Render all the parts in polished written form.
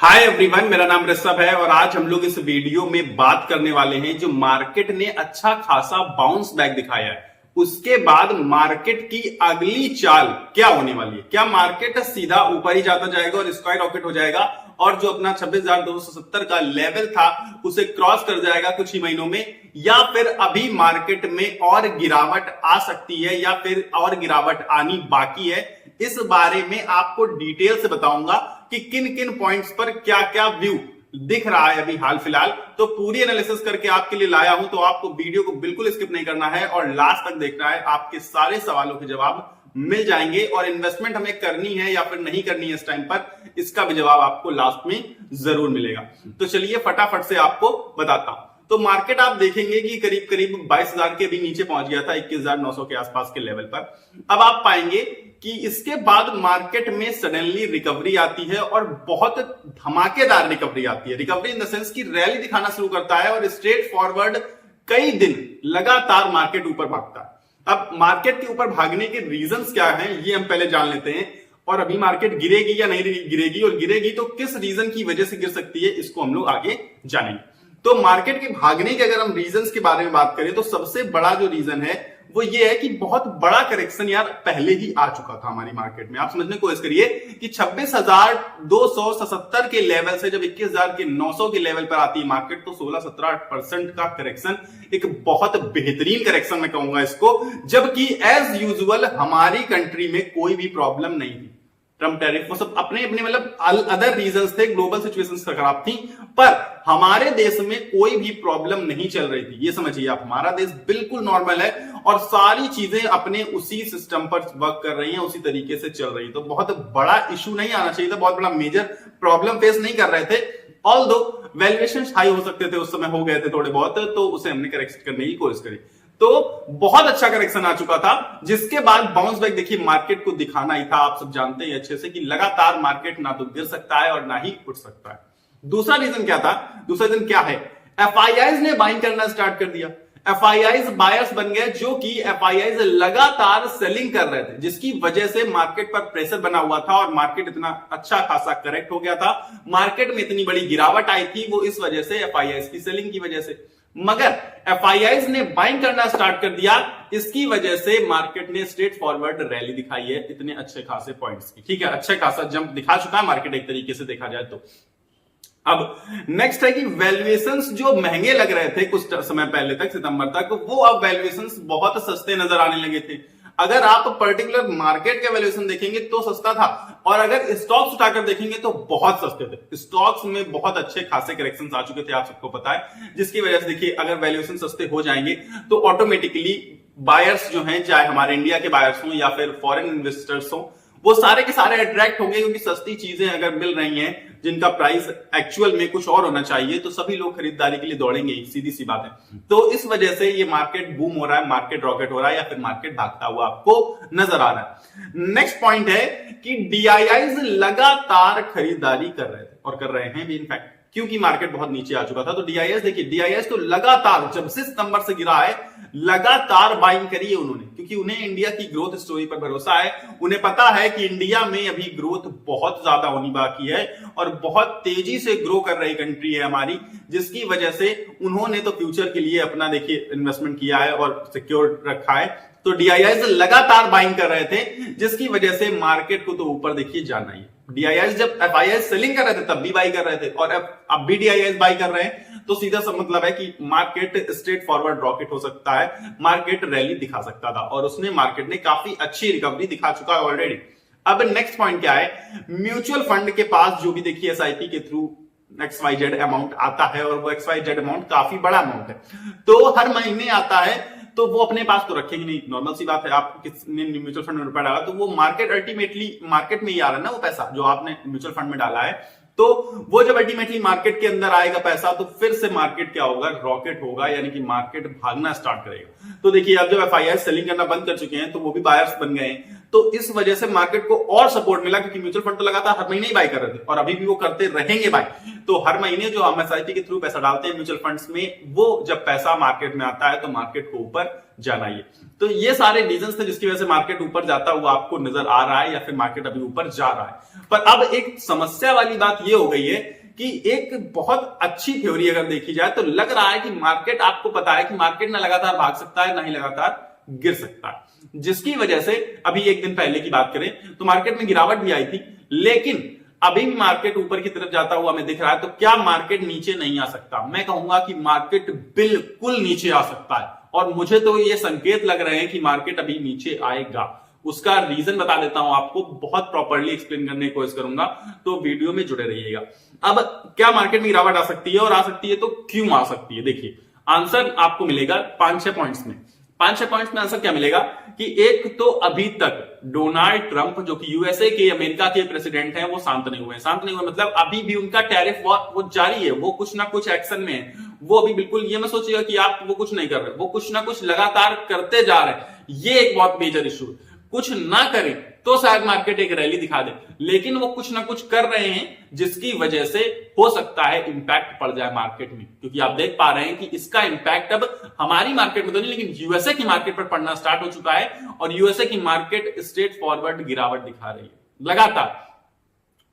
Hi everyone, मेरा नाम ऋषभ है और आज हम लोग इस वीडियो में बात करने वाले हैं जो मार्केट ने अच्छा खासा बाउंस बैक दिखाया है। उसके बाद मार्केट की अगली चाल क्या होने वाली है। क्या मार्केट सीधा ऊपर ही जाता जाएगा और स्काई रॉकेट हो जाएगा और जो अपना 26,270 का लेवल था उसे क्रॉस कर जाएगा कुछ ही महीनों में, या फिर अभी मार्केट में और गिरावट आ सकती है या फिर और गिरावट आनी बाकी है। इस बारे में आपको डिटेल से बताऊंगा कि किन किन पॉइंट्स पर क्या क्या व्यू दिख रहा है अभी हाल फिलहाल। तो पूरी एनालिसिस करके आपके लिए लाया हूं, तो आपको वीडियो को बिल्कुल स्किप नहीं करना है और लास्ट तक देखना है। आपके सारे सवालों के जवाब मिल जाएंगे और इन्वेस्टमेंट हमें करनी है या फिर नहीं करनी है इस टाइम पर, इसका भी जवाब आपको लास्ट में जरूर मिलेगा। तो चलिए फटाफट से आपको बताता हूं। तो मार्केट आप देखेंगे कि करीब करीब 22,000 के भी नीचे पहुंच गया था, 21,900 के आसपास के लेवल पर। अब आप पाएंगे कि इसके बाद मार्केट में सडनली रिकवरी आती है और बहुत धमाकेदार रिकवरी आती है। रिकवरी इन द सेंस की रैली दिखाना शुरू करता है और स्ट्रेट फॉरवर्ड कई दिन लगातार मार्केट ऊपर भागता है। अब मार्केट के ऊपर भागने के रीजंस क्या हैं ये हम पहले जान लेते हैं, और अभी मार्केट गिरेगी या नहीं गिरेगी, और गिरेगी तो किस रीजन की वजह से गिर सकती है, इसको हम लोग आगे जानेंगे। तो मार्केट के भागने के अगर हम रीजंस के बारे में बात करें तो सबसे बड़ा जो रीजन है वो ये है कि बहुत बड़ा करेक्शन यार पहले ही आ चुका था हमारी मार्केट में। आप समझने की कोशिश करिए कि 26,277 के लेवल से जब 21,900 के लेवल पर आती है मार्केट, तो 16-17% का करेक्शन एक बहुत बेहतरीन करेक्शन मैं कहूंगा इसको, जबकि एज यूजुअल हमारी कंट्री में कोई भी प्रॉब्लम नहीं थी। ट्रम्प टैरिफ वो सब अपने अपने मतलब अदर रीजंस थे, ग्लोबल सिचुएशंस खराब थी, पर हमारे देश में कोई भी प्रॉब्लम नहीं चल रही थी। ये समझिए आप, हमारा देश बिल्कुल नॉर्मल है और सारी चीजें अपने उसी सिस्टम पर वर्क कर रही हैं, उसी तरीके से चल रही है। तो बहुत बड़ा इशू नहीं आना चाहिए था, बहुत बड़ा मेजर प्रॉब्लम फेस नहीं कर रहे थे। ऑल्दो वैल्यूएशन हाई हो सकते थे उस समय, हो गए थे थोड़े बहुत, तो उसे हमने करेक्ट करने की कोशिश करी। तो बहुत अच्छा करेक्शन आ चुका था, जिसके बाद बाउंस बैक देखिए मार्केट को दिखाना ही था। आप सब जानते हैं अच्छे से कि लगातार मार्केट ना तो गिर सकता है और ना ही उठ सकता है। दूसरा रीजन क्या था? दूसरा रीजन क्या है? एफआईआईज ने बाइंग करना स्टार्ट कर दिया। एफआईआईज बायर्स बन गए, जो कि एफआईआईज लगातार सेलिंग कर रहे थे, जिसकी वजह से मार्केट पर प्रेशर बना हुआ था और मार्केट इतना अच्छा खासा करेक्ट हो गया था। मार्केट में इतनी बड़ी गिरावट आई थी वो इस वजह से, एफआईआईज की सेलिंग की वजह से। मगर एफआईआईज ने बाइंग करना स्टार्ट कर दिया, इसकी वजह से मार्केट ने स्ट्रेट फॉरवर्ड रैली दिखाई है इतने अच्छे खासे पॉइंट्स की। ठीक है, अच्छा खासा जंप दिखा चुका है मार्केट एक तरीके से देखा जाए तो। अब नेक्स्ट है कि वैल्यूएशंस जो महंगे लग रहे थे कुछ समय पहले तक, सितंबर तक, वो अब वैल्यूएशंस बहुत सस्ते नजर आने लगे थे। अगर आप पर्टिकुलर मार्केट के वैल्यूएशन देखेंगे तो सस्ता था, और अगर स्टॉक्स उठाकर देखेंगे तो बहुत सस्ते थे। स्टॉक्स में बहुत अच्छे खासे करेक्शंस आ चुके थे, आप सबको पता है, जिसकी वजह से देखिए अगर वैल्यूएशन सस्ते हो जाएंगे तो ऑटोमेटिकली बायर्स जो हैं, चाहे हमारे इंडिया के बायर्स हों या फिर फॉरेन इन्वेस्टर्स हों, वो सारे के सारे अट्रैक्ट होंगे, क्योंकि सस्ती चीजें अगर मिल रही हैं जिनका प्राइस एक्चुअल में कुछ और होना चाहिए, तो सभी लोग खरीदारी के लिए दौड़ेंगे, सीधी सी बात है। तो इस वजह से ये मार्केट बूम हो रहा है, मार्केट रॉकेट हो रहा है, या फिर मार्केट भागता हुआ आपको नजर आ रहा है। नेक्स्ट पॉइंट है कि डीआईआईज लगातार खरीदारी कर रहे थे और कर रहे हैं भी इनफैक्ट, क्योंकि मार्केट बहुत नीचे आ चुका था। तो डीआईएस देखिए, डीआईएस तो लगातार जब से सितंबर से गिरा है लगातार बाइंग करी है उन्होंने, क्योंकि उन्हें इंडिया की ग्रोथ स्टोरी पर भरोसा है। उन्हें पता है कि इंडिया में अभी ग्रोथ बहुत ज्यादा होनी बाकी है और बहुत तेजी से ग्रो कर रही कंट्री है हमारी, जिसकी वजह से उन्होंने तो फ्यूचर के लिए अपना देखिए इन्वेस्टमेंट किया है और सिक्योर रखा है। तो डीआईआईज लगातार बाइंग कर रहे थे, जिसकी वजह से मार्केट को तो ऊपर देखिए जाना ही। डीआईआईज जब एफआईआईज सेलिंग कर रहे थे तब भी बाई कर रहे थे, और अब भी डीआईआईज बाई कर रहे हैं, तो सीधा सा मतलब है कि मार्केट स्ट्रेट फॉरवर्ड रॉकेट हो सकता है, मार्केट रैली दिखा सकता था, और उसने मार्केट ने काफी अच्छी रिकवरी दिखा चुका है ऑलरेडी। अब नेक्स्ट पॉइंट क्या है? म्यूचुअल फंड के पास जो भी देखिए एसआईपी के थ्रू XYZ अमाउंट आता है, और वो XYZ अमाउंट काफी बड़ा अमाउंट है, तो हर महीने आता है, तो वो अपने पास तो रखेंगे नहीं, नॉर्मल सी बात है। आप किसने म्यूचुअल फंड में रुपया डाला तो वो मार्केट अल्टीमेटली मार्केट में ही आ रहा है ना, वो पैसा जो आपने म्यूचुअल फंड में डाला है, तो वो जब अल्टीमेटली मार्केट के अंदर आएगा पैसा, तो फिर से मार्केट क्या होगा? रॉकेट होगा, यानी कि मार्केट भागना स्टार्ट करेगा। तो देखिए अब जब एफआईआई सेलिंग करना बंद कर चुके हैं तो वो भी बायर्स बन गए हैं, तो इस वजह से मार्केट को और सपोर्ट मिला, क्योंकि म्यूचुअल फंड तो लगातार हर महीने ही बाय कर रहे थे और अभी भी वो करते रहेंगे बाय। तो हर महीने जो हम एसआईपी के थ्रू पैसा डालते हैं म्यूचुअल फंड्स में, वो जब पैसा मार्केट में आता है तो मार्केट को ऊपर जाना ही है। तो ये सारे रीजंस थे जिसकी वजह से मार्केट ऊपर जाता हुआ आपको नजर आ रहा है, या फिर मार्केट अभी ऊपर जा रहा है। पर अब एक समस्या वाली बात ये हो गई है कि एक बहुत अच्छी थ्योरी अगर देखी जाए तो लग रहा है कि मार्केट, आपको पता है कि मार्केट ना लगातार भाग सकता है ना ही लगातार गिर सकता है, जिसकी वजह से अभी एक दिन पहले की बात करें तो मार्केट में गिरावट भी आई थी, लेकिन अभी भी मार्केट ऊपर की तरफ जाता हुआ हमें दिख रहा है। तो क्या मार्केट नीचे नहीं आ सकता? मैं कहूंगा कि मार्केट बिल्कुल नीचे आ सकता है, और मुझे तो ये संकेत लग रहे हैं कि मार्केट अभी नीचे आएगा। उसका रीजन बता देता हूं आपको, बहुत प्रॉपर्ली एक्सप्लेन करने की कोशिश करूंगा, तो वीडियो में जुड़े रहिएगा। अब क्या मार्केट में गिरावट आ सकती है, और आ सकती है तो क्यों आ सकती है? देखिए, आंसर आपको मिलेगा 5-6 पॉइंट्स में। 5-6 पॉइंट्स में आंसर क्या मिलेगा कि एक तो अभी तक डोनाल्ड ट्रंप जो कि यूएसए के, अमेरिका के प्रेसिडेंट हैं, वो शांत नहीं हुए। शांत नहीं हुए मतलब अभी भी उनका टैरिफ वॉर वो जारी है, वो कुछ ना कुछ एक्शन में है। वो अभी बिल्कुल ये मत सोचिएगा कि आप वो कुछ नहीं कर रहे, वो कुछ ना कुछ लगातार करते जा रहे हैं। ये एक बहुत मेजर इशू है। कुछ ना करें तो शायद मार्केट एक रैली दिखा दे, लेकिन वो कुछ ना कुछ कर रहे हैं जिसकी वजह से हो सकता है इंपैक्ट पड़ जाए मार्केट में, क्योंकि आप देख पा रहे हैं कि इसका इंपैक्ट अब हमारी मार्केट में तो नहीं, लेकिन यूएसए की मार्केट पर पड़ना स्टार्ट हो चुका है, और यूएसए की मार्केट स्ट्रेट फॉरवर्ड गिरावट दिखा रही है लगातार।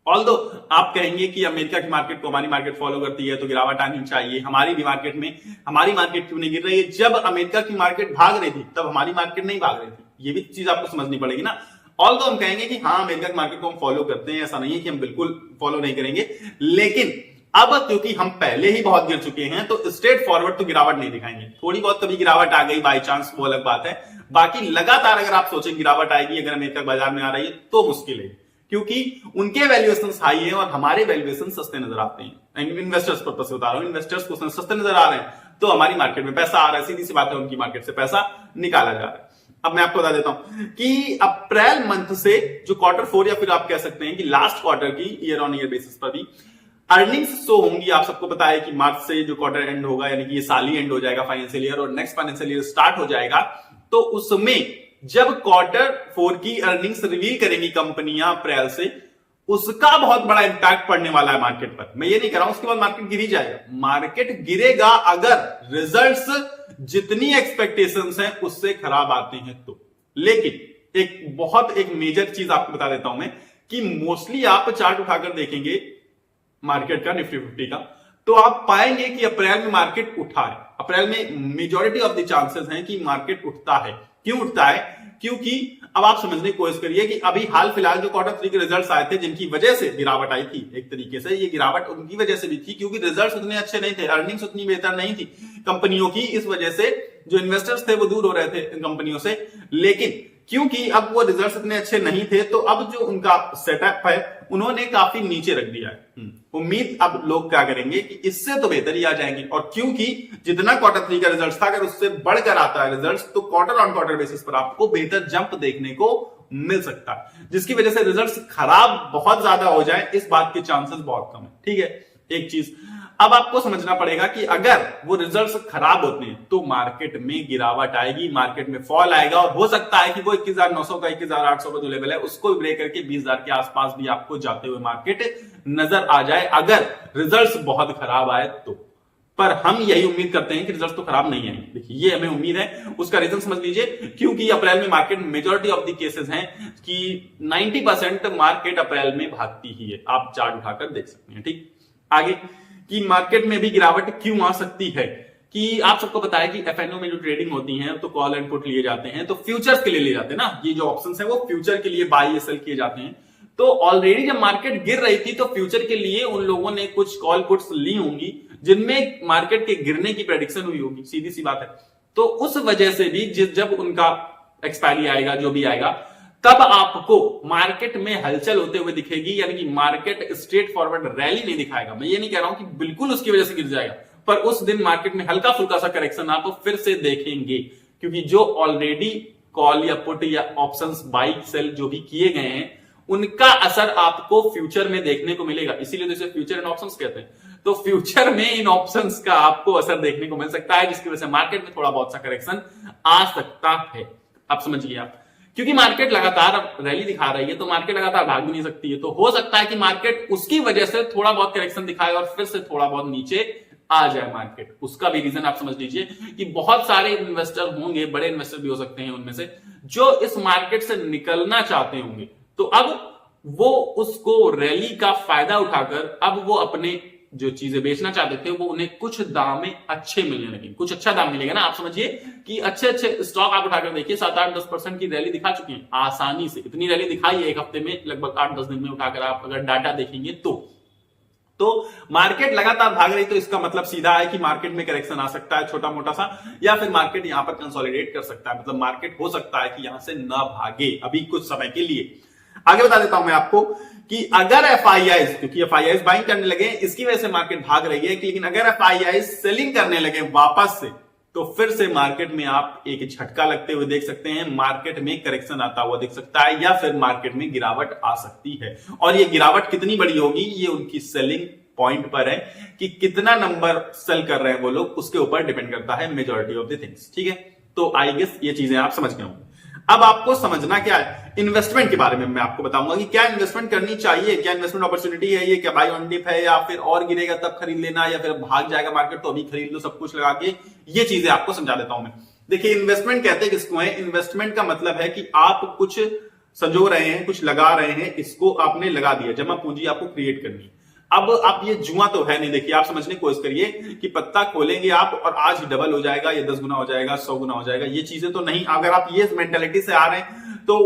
ऑल्दो आप कहेंगे कि अमेरिका की मार्केट को हमारी मार्केट फॉलो करती है तो गिरावट आनी चाहिए, हमारी भी मार्केट में, हमारी मार्केट क्यों नहीं गिर रही है? जब अमेरिका की मार्केट भाग रही थी तब हमारी मार्केट नहीं भाग रही थी, ये भी चीज आपको समझनी पड़ेगी ना। ऑल्दो हम कहेंगे कि हाँ अमेरिका की मार्केट को हम फॉलो करते हैं, ऐसा नहीं है कि हम बिल्कुल फॉलो नहीं करेंगे, लेकिन अब क्योंकि हम पहले ही बहुत गिर चुके हैं तो स्ट्रेट फॉरवर्ड तो गिरावट नहीं दिखाएंगे। थोड़ी बहुत कभी गिरावट आ गई बाई चांस, वो अलग बात है। बाकी लगातार अगर आप सोचें गिरावट आएगी अगर अमेरिका बाजार में आ रही है तो मुश्किल है, क्योंकि उनके वैल्यूएशन हाई है और हमारे वैल्यूएशन सस्ते नजर आते हैं। इन्वेस्टर्स पर्पस से बता रहा हूं, इन्वेस्टर्स को सस्ते नजर आ रहे हैं तो हमारी मार्केट में पैसा आ रहा है, सीधी सी बात है, उनकी मार्केट से पैसा निकाला जा रहा है। अब मैं आपको बता देता हूं कि अप्रैल मंथ से जो Q4 या फिर आप कह सकते हैं कि लास्ट क्वार्टर की ईयर ऑन ईयर बेसिस पर भी अर्निंग्स शो होंगी। आप सबको पता है कि मार्च से जो क्वार्टर एंड होगा, यानी कि ये साल ही एंड हो जाएगा फाइनेंशियल ईयर, और नेक्स्ट फाइनेंशियल ईयर स्टार्ट हो जाएगा। तो उसमें जब Q4 की अर्निंग्स रिवील करेंगी कंपनियां अप्रैल से, उसका बहुत बड़ा इंपैक्ट पड़ने वाला है मार्केट पर। मैं ये नहीं कह रहा हूं उसके बाद मार्केट गिर ही जाएगा, मार्केट गिरेगा अगर रिजल्ट्स जितनी एक्सपेक्टेशंस हैं उससे खराब आते हैं तो। लेकिन एक मेजर चीज आपको बता देता हूं मैं कि मोस्टली आप चार्ट उठाकर देखेंगे मार्केट का, निफ्टी 50 का, तो आप पाएंगे कि अप्रैल में मार्केट उठा है। अप्रैल में मेजॉरिटी ऑफ द चांसेस हैं कि मार्केट उठता है। क्यों उठता है? क्योंकि अब आप समझने की कोशिश करिए कि अभी हाल फिलहाल जो Q3 के रिजल्ट्स आए थे जिनकी वजह से गिरावट आई थी, एक तरीके से ये गिरावट उनकी वजह से भी थी क्योंकि रिजल्ट्स उतने अच्छे नहीं थे, अर्निंग्स उतनी बेहतर नहीं थी कंपनियों की। इस वजह से जो इन्वेस्टर्स थे वो दूर हो रहे थे कंपनियों से, लेकिन क्योंकि अब वो रिजल्ट्स इतने अच्छे नहीं थे तो अब जो उनका सेटअप है उन्होंने काफी नीचे रख दिया है। उम्मीद अब लोग क्या करेंगे कि इससे तो बेहतर ही आ जाएंगे, और क्योंकि जितना Q3 का रिजल्ट था अगर उससे बढ़कर आता है रिजल्ट्स तो क्वार्टर ऑन क्वार्टर बेसिस पर आपको बेहतर जंप देखने को मिल सकता है, जिसकी वजह से रिजल्ट्स खराब बहुत ज्यादा हो जाए इस बात के चांसेस बहुत कम है। ठीक है, एक चीज अब आपको समझना पड़ेगा कि अगर वो रिजल्ट्स खराब होते हैं तो मार्केट में गिरावट आएगी, मार्केट में फॉल आएगा, और हो सकता है कि वो 21,900 का 21,800 का जो लेवल है उसको ब्रेक करके 20,000 के आसपास भी आपको जाते हुए मार्केट नजर आ जाए अगर रिजल्ट्स बहुत खराब आए तो। पर हम यही उम्मीद करते हैं कि रिजल्ट्स तो खराब नहीं आएंगे। देखिए ये हमें उम्मीद है, उसका रीजन समझ लीजिए, क्योंकि अप्रैल में market majority of the cases हैं कि 90% मार्केट अप्रैल में भागती ही है, आप चार्ट उठाकर देख सकते हैं। ठीक, आगे कि मार्केट में भी गिरावट क्यों आ सकती है कि आप सबको पता है कि एफएनओ में जो ट्रेडिंग होती है तो कॉल एंड पुट लिए जाते हैं, तो फ्यूचर्स के लिए लिए जाते हैं ना, ये जो ऑप्शंस है वो फ्यूचर के लिए बाई या सेल किए जाते हैं। तो ऑलरेडी जब मार्केट गिर रही थी तो फ्यूचर के लिए उन लोगों ने कुछ कॉल पुट्स ली होंगी जिनमें मार्केट के गिरने की प्रेडिक्शन हुई होगी, सीधी सी बात है। तो उस वजह से भी जब उनका एक्सपायरी आएगा, जो भी आएगा, तब आपको मार्केट में हलचल होते हुए दिखेगी, यानी कि मार्केट स्ट्रेट फॉरवर्ड रैली नहीं दिखाएगा। मैं ये नहीं कह रहा हूं कि बिल्कुल उसकी वजह से गिर जाएगा, पर उस दिन मार्केट में हल्का फुल्का सा करेक्शन आप फिर से देखेंगे, क्योंकि जो ऑलरेडी कॉल या पुट या ऑप्शंस बाई सेल जो भी किए गए हैं उनका असर आपको फ्यूचर में देखने को मिलेगा। इसीलिए तो इसे फ्यूचर एंड ऑप्शंस कहते हैं। तो फ्यूचर में इन ऑप्शंस का आपको असर देखने को मिल सकता है, जिसकी वजह से मार्केट में थोड़ा बहुत सा करेक्शन आ सकता है। आप समझिए आप क्योंकि मार्केट लगातार रैली दिखा रही है तो मार्केट लगातार भाग भी नहीं सकती है, तो हो सकता है कि मार्केट उसकी वजह से थोड़ा बहुत करेक्शन दिखाए और फिर से थोड़ा बहुत नीचे आ जाए मार्केट। उसका भी रीजन आप समझ लीजिए कि बहुत सारे इन्वेस्टर होंगे, बड़े इन्वेस्टर भी हो सकते हैं उनमें से, जो इस मार्केट से निकलना चाहते होंगे, तो अब वो उसको रैली का फायदा उठाकर अब वो अपने जो चीजें बेचना चाहते थे वो उन्हें कुछ दाम में अच्छे मिलने लगे, कुछ अच्छा दाम मिलेगा ना। आप समझिए कि अच्छे अच्छे स्टॉक आप उठाकर देखिए 7-8-10% की रैली दिखा चुके हैं आसानी से। इतनी रैली दिखाई है एक हफ्ते में, लगभग 8-10 दिन में उठाकर आप अगर डाटा देखेंगे तो मार्केट लगातार भाग रही, तो इसका मतलब सीधा है कि मार्केट में करेक्शन आ सकता है छोटा मोटा सा, या फिर मार्केट यहां पर कंसोलिडेट कर सकता है। मतलब मार्केट हो सकता है कि यहां से ना भागे अभी कुछ समय के लिए। आगे बता देता हूं मैं आपको कि अगर एफआईआईज, क्योंकि एफआईआईज बाइंग करने लगे इसकी वजह से मार्केट भाग रही है, लेकिन अगर एफआईआईज सेलिंग करने लगे वापस से, तो फिर से मार्केट में आप एक झटका लगते हुए देख सकते हैं, मार्केट में करेक्शन आता हुआ दिख सकता है, या फिर मार्केट में गिरावट आ सकती है। और ये गिरावट कितनी बड़ी होगी ये उनकी सेलिंग पॉइंट पर है कि कितना नंबर सेल कर रहे हैं वो लोग, उसके ऊपर डिपेंड करता है मेजॉरिटी ऑफ द थिंग्स। ठीक है, तो आई गेस ये चीजें आप समझ गए होंगे। अब आपको समझना क्या है, इन्वेस्टमेंट के बारे में मैं आपको बताऊंगा कि क्या इन्वेस्टमेंट करनी चाहिए, क्या इन्वेस्टमेंट अपॉर्चुनिटी है ये, क्या बाय ऑन डिप है, या फिर और गिरेगा तब खरीद लेना, या फिर भाग जाएगा मार्केट तो अभी खरीद लो सब कुछ लगा के। ये चीजें आपको समझा देता हूं मैं। देखिए इन्वेस्टमेंट कहते हैं किसको है, इन्वेस्टमेंट का मतलब है कि आप कुछ संजो रहे हैं, कुछ लगा रहे हैं, इसको आपने लगा दिया, जमा पूंजी आपको क्रिएट करनी है। अब आप ये जुआ तो है नहीं। देखिए आप समझने की कोशिश करिए कि पत्ता खोलेंगे आप और आज ही डबल हो जाएगा, ये 10 गुना हो जाएगा, 100 गुना हो जाएगा, ये चीजें तो नहीं। अगर आप ये मेंटेलिटी से आ रहे हैं तो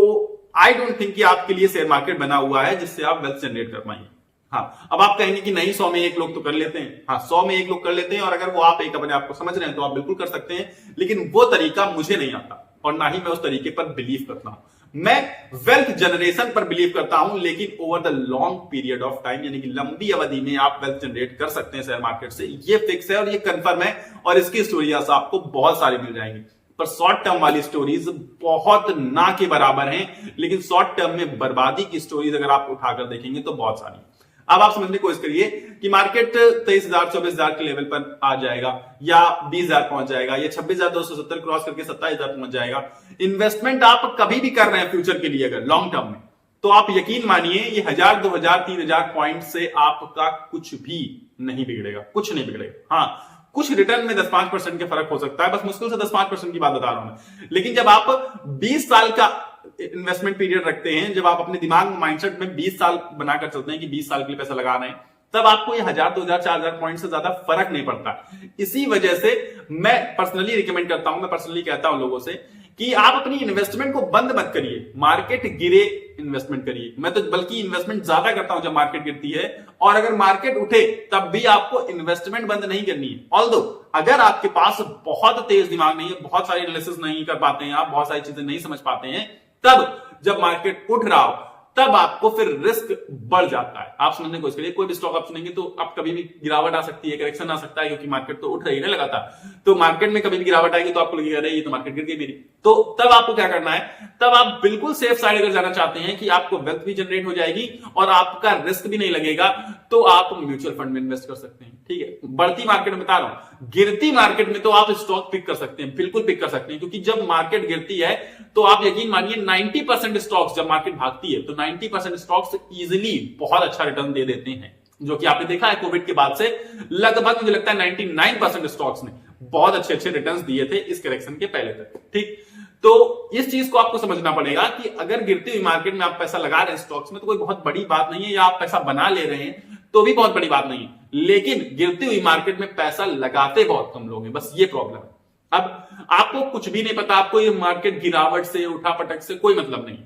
आई डोंट थिंक कि आपके लिए शेयर मार्केट बना हुआ है जिससे आप वेल्थ जनरेट कर पाएंगे। हाँ, अब आप कहेंगे कि नहीं 100 में 1 लोग तो कर लेते हैं। हाँ, 100 में 1 लोग कर लेते हैं, और अगर वो आप एक अपने आप को समझ रहे हैं तो आप बिल्कुल कर सकते हैं, लेकिन वो तरीका मुझे नहीं आता और ना ही मैं उस तरीके पर बिलीव करता हूं। मैं वेल्थ जनरेशन पर बिलीव करता हूं, लेकिन over the long period of time, यानी कि लंबी अवधि में आप वेल्थ जनरेट कर सकते हैं शेयर मार्केट से, ये फिक्स है और ये कंफर्म है, और इसकी स्टोरीज आपको बहुत सारी मिल जाएंगी। पर शॉर्ट टर्म वाली स्टोरीज बहुत ना के बराबर हैं, लेकिन शॉर्ट टर्म में बर्बादी की स्टोरीज अगर आप उठाकर देखेंगे तो बहुत सारी। अब आप समझने की कोशिश करिए कि मार्केट 23,000 24,000 के लेवल पर आ जाएगा, या 20,000 पहुंच जाएगा, या 26,270 क्रॉस करके 27,000 पहुंच जाएगा। इन्वेस्टमेंट आप कभी भी कर रहे हैं फ्यूचर के लिए अगर लॉन्ग टर्म में, तो आप यकीन मानिए ये 1,000 2,000 3,000 पॉइंट से आपका कुछ भी नहीं बिगड़ेगा, कुछ नहीं बिगड़ेगा। हाँ, कुछ रिटर्न में 10-5% के फर्क हो सकता है, बस मुश्किल से 10-5% की बात बता रहा हूं मैं। लेकिन जब आप 20 साल का इन्वेस्टमेंट पीरियड रखते हैं, जब आप अपने दिमाग में माइंडसेट में 20 साल बनाकर चलते हैं कि 20 साल के लिए पैसा लगा रहे हैं, तब आपको ये 1,000 2,000 4,000 पॉइंट से ज्यादा फर्क नहीं पड़ता। इसी वजह से मैं पर्सनली रिकमेंड करता हूं, मैं पर्सनली कहता हूं लोगों से कि आप अपनी इन्वेस्टमेंट को बंद मत करिए, मार्केट गिरे इन्वेस्टमेंट करिए। मैं तो बल्कि इन्वेस्टमेंट ज्यादा करता हूं जब मार्केट गिरती है, और अगर मार्केट उठे तब भी आपको इन्वेस्टमेंट बंद नहीं करनी है। ऑल्दो अगर आपके पास बहुत तेज दिमाग नहीं है, बहुत सारी एनालिसिस नहीं कर पाते हैं, आप बहुत सारी चीजें नहीं समझ पाते हैं, तब जब मार्केट उठ रहा हो तब आपको फिर रिस्क बढ़ जाता है। आप समझने की कोशिश करिए, कोई भी स्टॉक आप सुनेंगे तो आप कभी भी गिरावट आ सकती है, करेक्शन आ सकता है, क्योंकि मार्केट तो उठ रही है ना लगातार। तो मार्केट में कभी भी गिरावट आएगी तो आपको लगेगा अरे ये तो मार्केट गिर गई मेरी। तो तब आपको क्या करना है, तब आप बिल्कुल सेफ साइड अगर जाना चाहते हैं कि आपको वेल्थ भी जनरेट हो जाएगी और आपका रिस्क भी नहीं लगेगा, तो आप म्यूचुअल फंड में इन्वेस्ट कर सकते हैं। ठीक है, बढ़ती मार्केट में बता रहा हूं, गिरती मार्केट में तो आप स्टॉक पिक कर सकते हैं, बिल्कुल पिक कर सकते हैं, क्योंकि जब मार्केट गिरती है तो आप यकीन मानिए 90% स्टॉक्स, जब मार्केट भागती है तो 90% स्टॉक्स इजीली बहुत अच्छा रिटर्न दे देते हैं, जो कि आपने देखा है कोविड के बाद से लगभग मुझे लगता है 99% स्टॉक्स ने बहुत अच्छे अच्छे रिटर्न्स दिए थे इस करेक्शन के पहले तक। ठीक, तो इस चीज को आपको समझना पड़ेगा कि अगर गिरती हुई मार्केट में आप पैसा लगा रहे हैं स्टॉक्स में तो कोई बहुत बड़ी बात नहीं है, या आप पैसा बना ले रहे हैं तो भी बहुत बड़ी बात नहीं है, लेकिन गिरती हुई मार्केट में पैसा लगाते बहुत कम लोग हैं, बस ये प्रॉब्लम है। अब आपको कुछ भी नहीं पता, आपको ये मार्केट गिरावट से उठा पटक से कोई मतलब नहीं,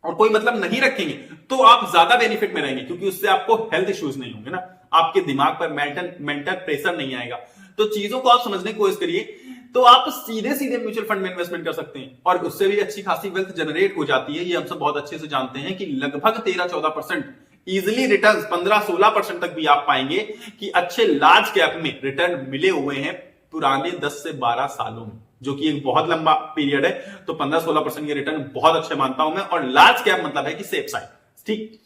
और कोई मतलब नहीं रखेंगे तो आप ज्यादा बेनिफिट में रहेंगे, क्योंकि उससे आपको हेल्थ इश्यूज नहीं होंगे ना, आपके दिमाग पर मेंटल प्रेशर नहीं आएगा। तो चीजों को आप समझने की कोशिश करिए, तो आप सीधे सीधे म्यूचुअल फंड में इन्वेस्टमेंट कर सकते हैं और उससे भी अच्छी खासी वेल्थ जनरेट हो जाती है। ये हम सब बहुत अच्छे से जानते हैं कि लगभग 13-14% इजिली रिटर्न 15-16% तक भी आप पाएंगे कि अच्छे लार्ज कैप में रिटर्न मिले हुए हैं पुराने 10 से 12 सालों में, जो कि एक बहुत लंबा पीरियड है। तो 15-16% के रिटर्न बहुत अच्छे मानता हूं मैं, और लार्ज कैप मतलब है कि सेफ साइड। ठीक,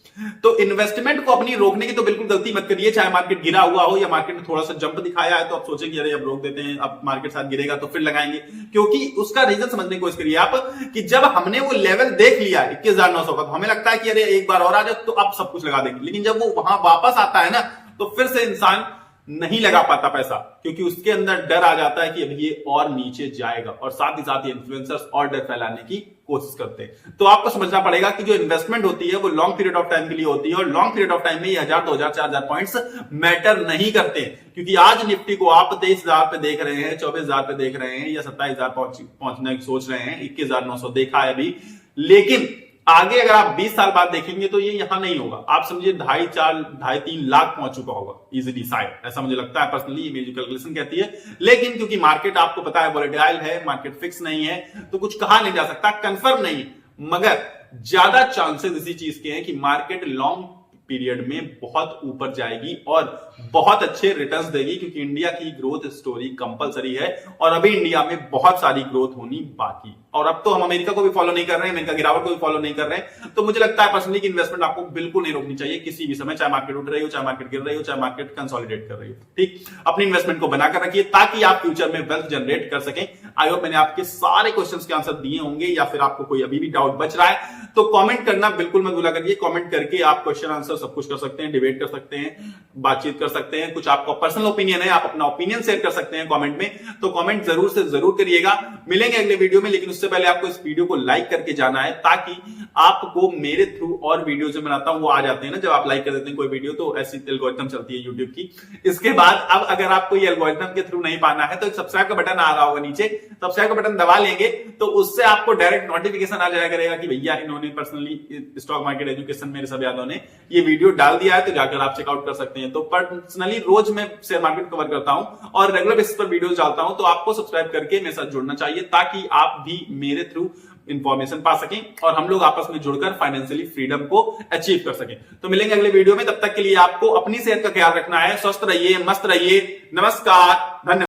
तो इन्वेस्टमेंट को अपनी रोकने की तो बिल्कुल गलती मत करिए, चाहे मार्केट गिरा हुआ हो या मार्केट ने थोड़ा सा जंप दिखाया है तो आप सोचेंगे अरे अब रोक देते हैं, अब मार्केट साथ गिरेगा तो फिर लगाएंगे। क्योंकि उसका रीजन समझने की कोशिश करिए आप कि जब हमने वो लेवल देख लिया 21,900 का, तो हमें लगता है कि अरे एक बार और आ जाए तो अब सब कुछ लगा देंगे, लेकिन जब वो वहां वापस आता है ना तो फिर से इंसान नहीं लगा पाता पैसा, क्योंकि उसके अंदर डर आ जाता है कि अब ये और नीचे जाएगा, और साथ ही साथ ये इन्फ्लुएंसर्स और डर फैलाने की कोशिश करते हैं। तो आपको समझना पड़ेगा कि जो इन्वेस्टमेंट होती है वो लॉन्ग पीरियड ऑफ टाइम के लिए होती है, और लॉन्ग पीरियड ऑफ टाइम में 1000, 2000, 4000 पॉइंट्स मैटर नहीं करते, क्योंकि आज निफ्टी को आप 23,000 पे देख रहे हैं, 24,000 पे देख रहे हैं, या 27,000 पहुंचने की सोच रहे हैं, 21,900 देखा है अभी, लेकिन आगे अगर आप 20 साल बाद देखेंगे तो ये यहां नहीं होगा। आप समझिए 2.5-3 लाख पहुंच चुका होगा इजीली, शायद ऐसा मुझे लगता है पर्सनली, ये मेरी कैलकुलेशन कहती है। लेकिन क्योंकि मार्केट आपको पता है वोलेटाइल है, मार्केट फिक्स नहीं है, तो कुछ कहा नहीं जा सकता, कंफर्म नहीं है, मगर ज्यादा चांसेस इसी चीज के हैं कि मार्केट लॉन्ग पीरियड में बहुत ऊपर जाएगी और बहुत अच्छे रिटर्न्स देगी, क्योंकि इंडिया की ग्रोथ स्टोरी कंपलसरी है और अभी इंडिया में बहुत सारी ग्रोथ होनी बाकी। और अब तो हम अमेरिका को भी फॉलो नहीं कर रहे हैं, अमेरिका गिरावट को भी फॉलो नहीं कर रहे हैं, तो मुझे लगता है पर्सनली कि इन्वेस्टमेंट आपको बिल्कुल नहीं रोकनी चाहिए किसी भी समय, चाहे मार्केट उठ रही हो, चाहे मार्केट गिर रही हो, चाहे मार्केट कंसोलिडेट कर रही हो। ठीक, अपनी इन्वेस्टमेंट को बनाकर रखिए ताकि आप फ्यूचर में वेल्थ जनरेट कर सकें। आई होप मैंने आपके सारे क्वेश्चंस के आंसर दिए होंगे, या फिर आपको कोई अभी भी डाउट बच रहा है तो कमेंट करना बिल्कुल मत भूला करिए। कमेंट करके आप क्वेश्चन आंसर सब कुछ कर सकते हैं, डिबेट कर सकते हैं, बातचीत कर सकते हैं, कुछ आपका पर्सनल ओपिनियन है, आप अपना ओपिनियन शेयर कर सकते हैं कमेंट में, तो कमेंट जरूर से जरूर करिएगा। मिलेंगे अगले वीडियो में, लेकिन उससे पहले आपको इस वीडियो को लाइक करके जाना है, ताकि आपको मेरे थ्रू और वीडियो जो बनाता हूं वो आ जाते हैं ना, जब आप लाइक कर देते हैं कोई वीडियो तो ऐसी एल्गोरिथम चलती है यूट्यूब की। इसके बाद अब अगर आपको ये एल्गोरिथम के थ्रू नहीं पाना है तो एक सब्सक्राइब का बटन आ रहा होगा नीचे, सब्सक्राइब का बटन दबा लेंगे तो उससे आपको डायरेक्ट नोटिफिकेशन आ जाया करेगा कि भैया इन्होंने पर्सनली स्टॉक मार्केट एजुकेशन मेरे सब यादों ने ये वीडियो डाल दिया है, तो जाकर आप चेकआउट कर सकते हैं। तो पर्सनली रोज मैं शेयर मार्केट कवर करता हूं और रेगुलर बेसिस पर वीडियोस डालता हूं, तो आपको सब्सक्राइब करके मेरे साथ जुड़ना चाहिए ताकि आप भी मेरे थ्रू इंफॉर्मेशन पा सकें और हम लोग आपस में जुड़कर फाइनेंशियली फ्रीडम को अचीव कर सकें। तो मिलेंगे अगले वीडियो में, तब तक के लिए आपको अपनी सेहत का ख्याल रखना है। स्वस्थ रहिए, मस्त रहिए, नमस्कार, धन्यवाद।